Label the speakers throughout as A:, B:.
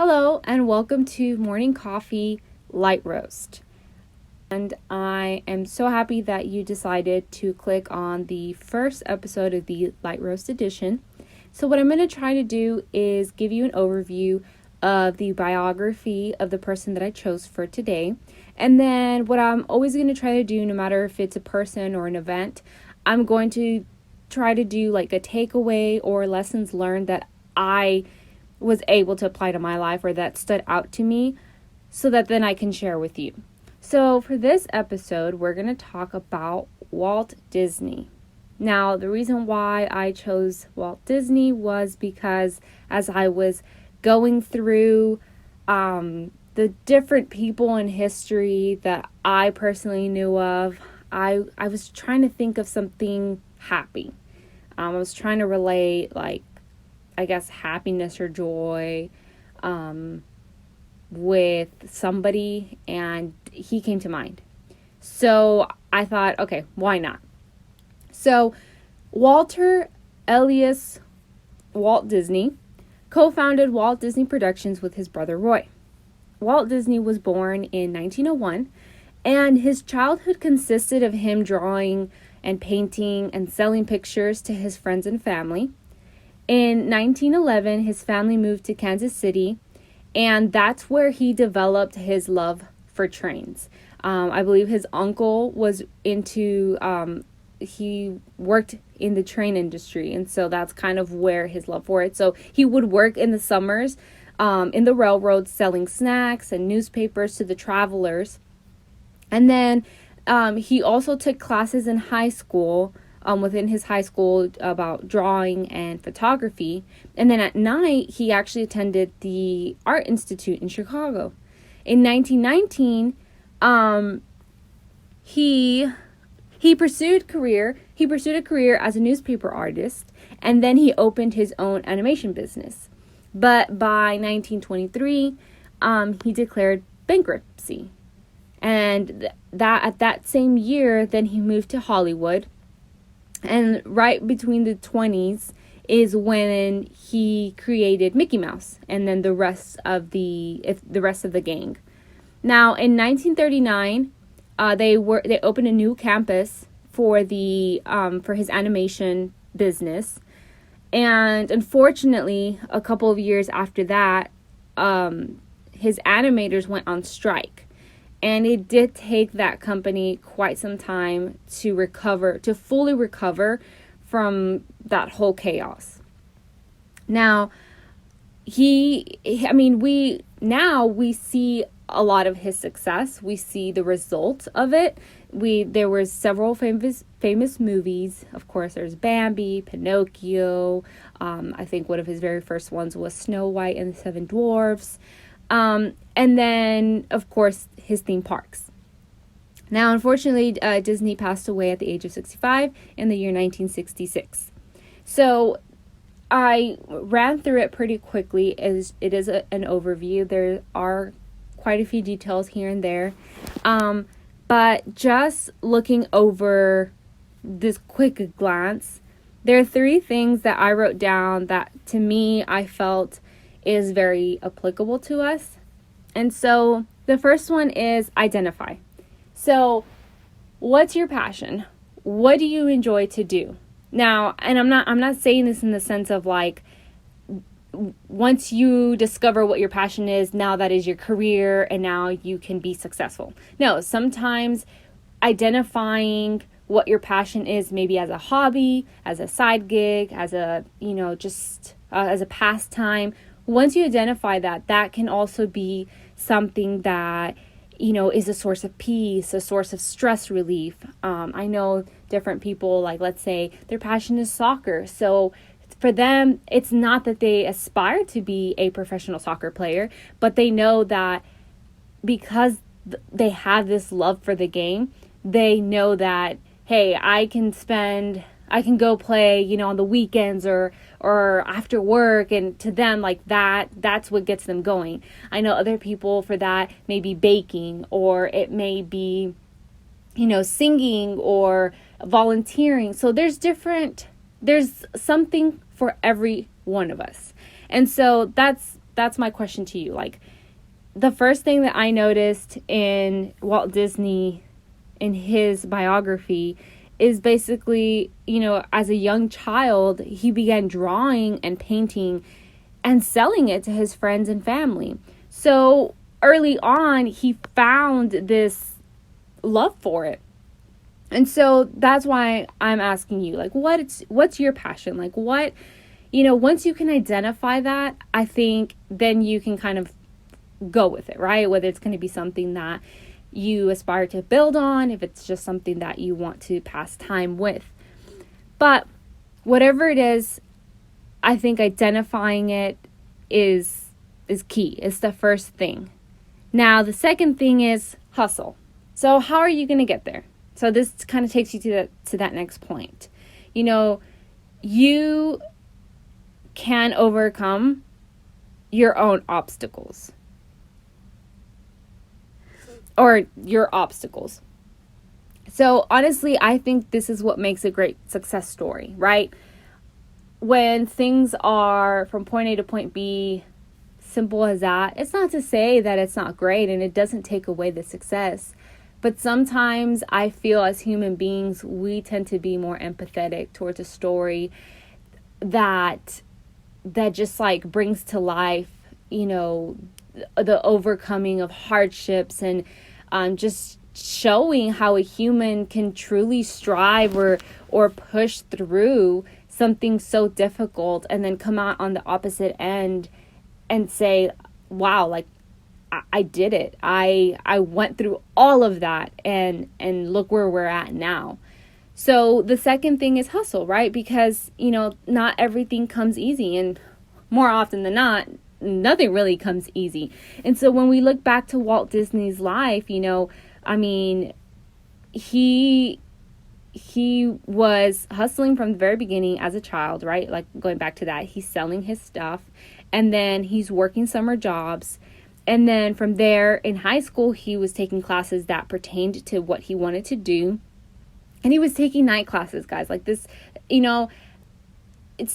A: Hello and welcome to Morning Coffee Light Roast. And I am so happy that you decided to click on the first episode of the Light Roast edition. So what I'm going to try to do is give you an overview of the biography of the person that I chose for today. And then what I'm always going to try to do, no matter if it's a person or an event, I'm going to try to do like a takeaway or lessons learned that I was able to apply to my life or that stood out to me so that then I can share with you. So for this episode, we're going to talk about Walt Disney. Now, the reason why I chose Walt Disney was because as I was going through the different people in history that I personally knew of, I was trying to think of something happy. I was trying to relate happiness or joy with somebody, and he came to mind. So I thought, okay, why not? So Walter Elias Walt Disney co-founded Walt Disney Productions with his brother Roy. Walt Disney was born in 1901, and his childhood consisted of him drawing and painting and selling pictures to his friends and family. In 1911, his family moved to Kansas City, and that's where he developed his love for trains. I believe his uncle was he worked in the train industry, and so that's kind of where his love for it. So he would work in the summers in the railroad selling snacks and newspapers to the travelers. And then he also took classes in high school within his high school about drawing and photography. And then at night, he actually attended the Art Institute in Chicago. In 1919, he pursued a career as a newspaper artist, and then he opened his own animation business. But by 1923, he declared bankruptcy. And at that same year, then he moved to Hollywood. And right between the 20s is when he created Mickey Mouse and then the rest of the gang. Now in 1939, they opened a new campus for his animation business, and unfortunately, a couple of years after that, his animators went on strike. And it did take that company quite some time to fully recover from that whole chaos. Now, we see a lot of his success. We see the result of it. There were several famous movies. Of course, there's Bambi, Pinocchio. I think one of his very first ones was Snow White and the Seven Dwarfs. And then, of course, his theme parks. Now, unfortunately, Disney passed away at the age of 65 in the year 1966. So I ran through it pretty quickly. It is an overview. There are quite a few details here and there. But just looking over this quick glance, there are three things that I wrote down that, to me, I felt is very applicable to us. And so the first one is identify. So what's your passion? What do you enjoy to do? Now, and I'm not saying this in the sense of like, once you discover what your passion is, now that is your career and now you can be successful. No, sometimes identifying what your passion is, maybe as a hobby, as a side gig, as a, as a pastime. Once you identify that can also be something that, is a source of peace, a source of stress relief. I know different people, like, let's say their passion is soccer. So for them, it's not that they aspire to be a professional soccer player, but they know that because they have this love for the game, they know that, hey, I can go play, on the weekends or after work, and to them, like, that's what gets them going. I know other people, for that, maybe baking, or it may be, singing or volunteering. So there's something for every one of us. And so that's that's my question to you. Like, the first thing that I noticed in Walt Disney, in his biography, is basically, as a young child, he began drawing and painting and selling it to his friends and family. So early on, he found this love for it. And so that's why I'm asking you, like, what's your passion? Like, once you can identify that, I think then you can kind of go with it, right? Whether it's going to be something that you aspire to build on, if it's just something that you want to pass time with. But whatever it is, I think identifying it is key. It's the first thing. Now, the second thing is hustle. So how are you going to get there? So this kind of takes you to that next point. You can overcome your own obstacles. Or your obstacles. So honestly, I think this is what makes a great success story, right? When things are from point A to point B, simple as that, it's not to say that it's not great and it doesn't take away the success. But sometimes I feel as human beings, we tend to be more empathetic towards a story that just like brings to life, the overcoming of hardships and just showing how a human can truly strive or push through something so difficult and then come out on the opposite end and say, wow, like I did it. I went through all of that and look where we're at now. So the second thing is hustle, right? Because, not everything comes easy, and more often than not, nothing really comes easy. And so when we look back to Walt Disney's life, he was hustling from the very beginning as a child, right? Like going back to that, he's selling his stuff and then he's working summer jobs. And then from there in high school, he was taking classes that pertained to what he wanted to do. And he was taking night classes, guys, like this,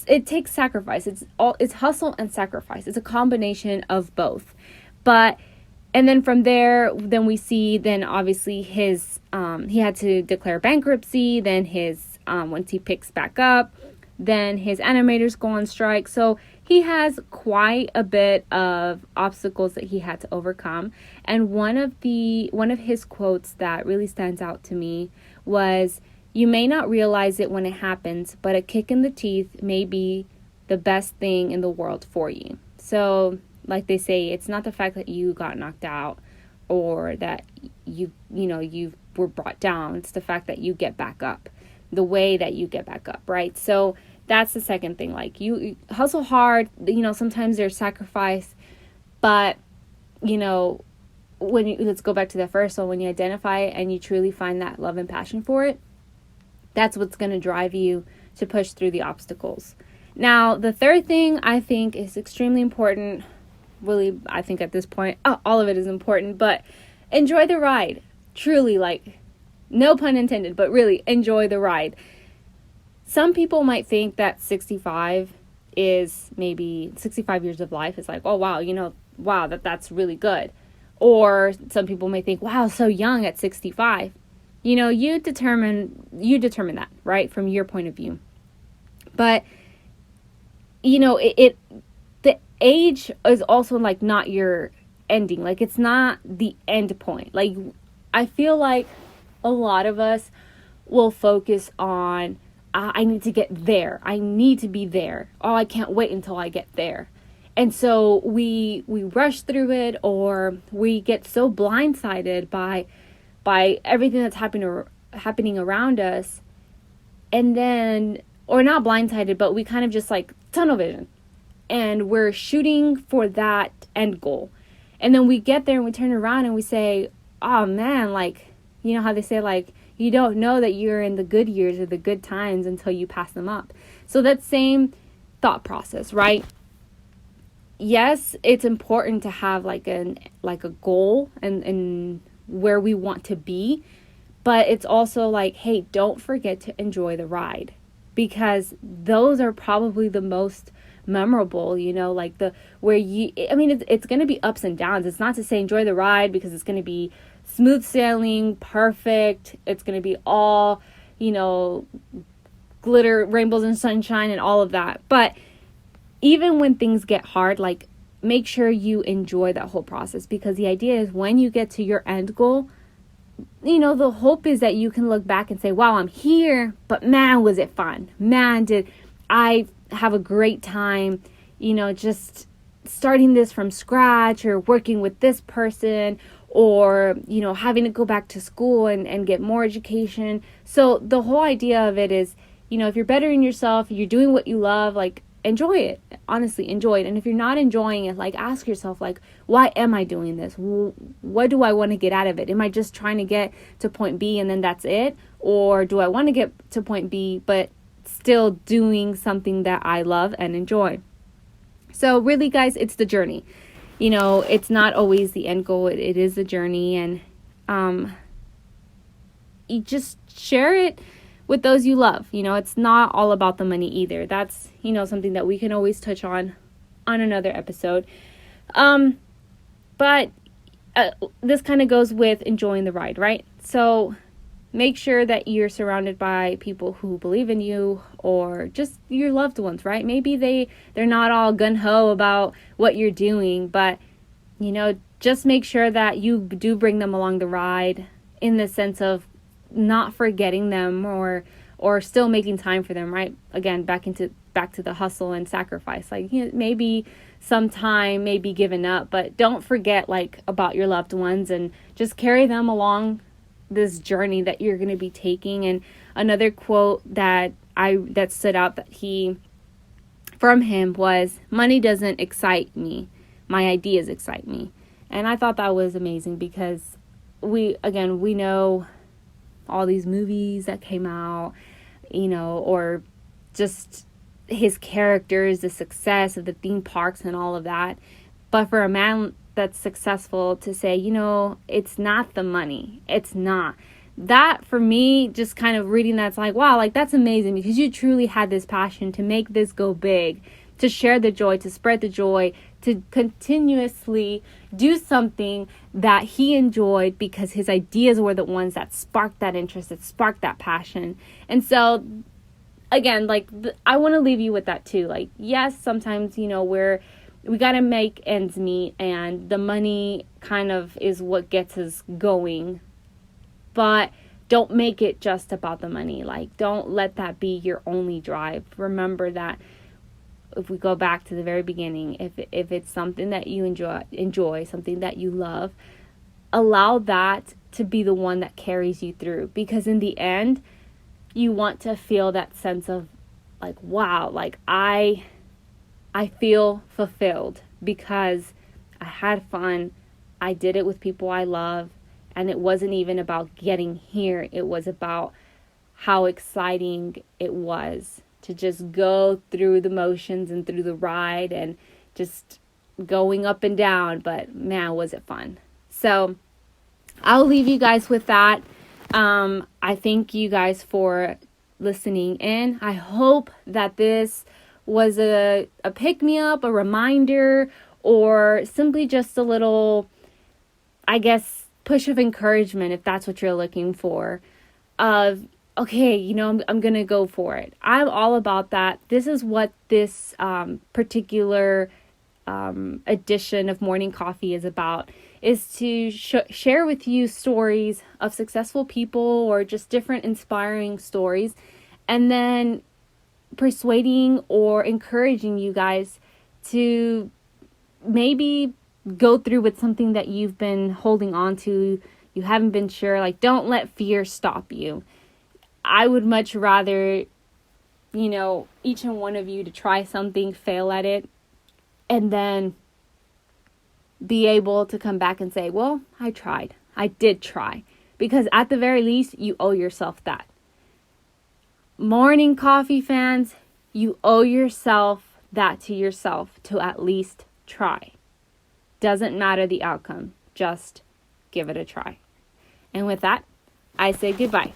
A: it takes sacrifice. It's hustle and sacrifice. It's a combination of both. And then from there, then we see, then obviously his, he had to declare bankruptcy. Then once he picks back up, then his animators go on strike. So he has quite a bit of obstacles that he had to overcome. And one of his quotes that really stands out to me was, "You may not realize it when it happens, but a kick in the teeth may be the best thing in the world for you." So, like they say, it's not the fact that you got knocked out or that you were brought down. It's the fact that you get back up, the way that you get back up, right? So that's the second thing. Like you hustle hard, sometimes there's sacrifice, but let's go back to the first one. When you identify it and you truly find that love and passion for it, that's what's going to drive you to push through the obstacles. Now, the third thing I think is extremely important. Really, I think at this point, all of it is important, but enjoy the ride. Truly, like, no pun intended, but really enjoy the ride. Some people might think that 65 is maybe 65 years of life is like, oh, wow, that's really good. Or some people may think, wow, so young at 65. You determine that, right, from your point of view. But, the age is also like not your ending. Like it's not the end point. Like I feel like a lot of us will focus on, I need to get there. I need to be there. Oh, I can't wait until I get there. And so we rush through it, or we get so blindsided by everything that's happening around us. And then, or not blindsided, but we kind of just like tunnel vision. And we're shooting for that end goal. And then we get there and we turn around and we say, oh man, like, you know how they say, like, you don't know that you're in the good years or the good times until you pass them up. So that same thought process, right? Yes, it's important to have like a goal and where we want to be, but it's also like, hey, don't forget to enjoy the ride, because those are probably the most memorable, like it's going to be ups and downs. It's not to say enjoy the ride because it's going to be smooth sailing, perfect. It's going to be all, glitter, rainbows and sunshine and all of that. But even when things get hard, like, make sure you enjoy that whole process, because the idea is when you get to your end goal, the hope is that you can look back and say, wow, I'm here, but man, was it fun. Man, did I have a great time, just starting this from scratch, or working with this person, or, having to go back to school and get more education. So the whole idea of it is, if you're bettering yourself, you're doing what you love, like, enjoy it. Honestly, enjoy it. And if you're not enjoying it, like, ask yourself, like, why am I doing this? What do I want to get out of it? Am I just trying to get to point B and then that's it? Or do I want to get to point B, but still doing something that I love and enjoy? So really, guys, it's the journey. It's not always the end goal. It is the journey. And you just share it with those you love. It's not all about the money either. That's, something that we can always touch on another episode. But this kind of goes with enjoying the ride, right? So make sure that you're surrounded by people who believe in you, or just your loved ones, right? Maybe they're not all gung-ho about what you're doing, but, just make sure that you do bring them along the ride, in the sense of not forgetting them, or still making time for them, right? Again, back to the hustle and sacrifice. Like, maybe some time may be given up, but don't forget, like, about your loved ones, and just carry them along this journey that you're going to be taking. And another quote that stood out from him was, money doesn't excite me, my ideas excite me. And I thought that was amazing, because we know all these movies that came out, or just his characters, the success of the theme parks and all of that. But for a man that's successful to say, it's not the money. It's not. That, for me, just kind of reading that's like, wow, like, that's amazing, because you truly had this passion to make this go big, to share the joy, to spread the joy, to continuously do something that he enjoyed, because his ideas were the ones that sparked that interest, that sparked that passion. And so, again, like, I want to leave you with that too. Like, yes, sometimes, we got to make ends meet, and the money kind of is what gets us going. But don't make it just about the money. Like, don't let that be your only drive. Remember that if we go back to the very beginning, if it's something that you enjoy, something that you love, allow that to be the one that carries you through. Because in the end, you want to feel that sense of, like, wow, like, I feel fulfilled because I had fun. I did it with people I love. And it wasn't even about getting here. It was about how exciting it was to just go through the motions and through the ride and just going up and down. But man, was it fun. So I'll leave you guys with that. I thank you guys for listening in. I hope that this was a pick-me-up, a reminder, or simply just a little, I guess, push of encouragement, if that's what you're looking for, of, okay, I'm going to go for it. I'm all about that. This is what this particular edition of Morning Coffee is about, is to share with you stories of successful people, or just different inspiring stories, and then persuading or encouraging you guys to maybe go through with something that you've been holding on to, you haven't been sure. Like, don't let fear stop you. I would much rather, each and one of you to try something, fail at it, and then be able to come back and say, well, I tried. I did try. Because at the very least, you owe yourself that. Morning Coffee fans, you owe yourself that to yourself, to at least try. Doesn't matter the outcome. Just give it a try. And with that, I say goodbye.